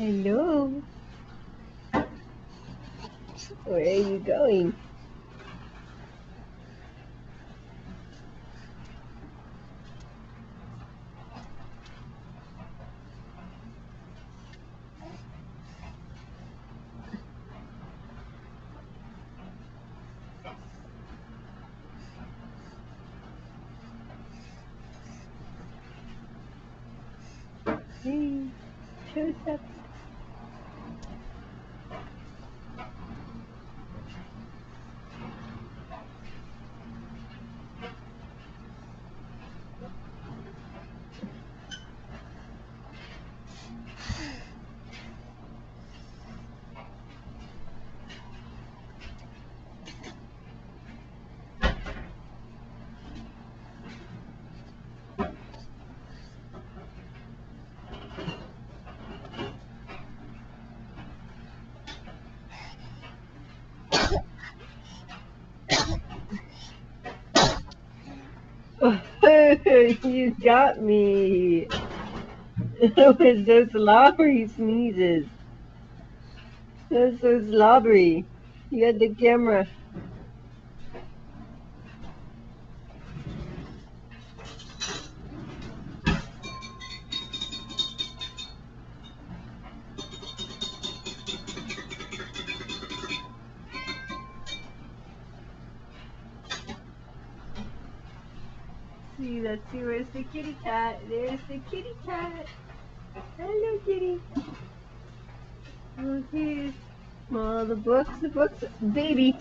Hello. Where are you going? Hey, show up. You got me. It was so slobbery sneezes. That was so slobbery. You had the camera. See, let's see, where's the kitty cat? There's the kitty cat. Hello, kitty. Okay. Well, the books, baby.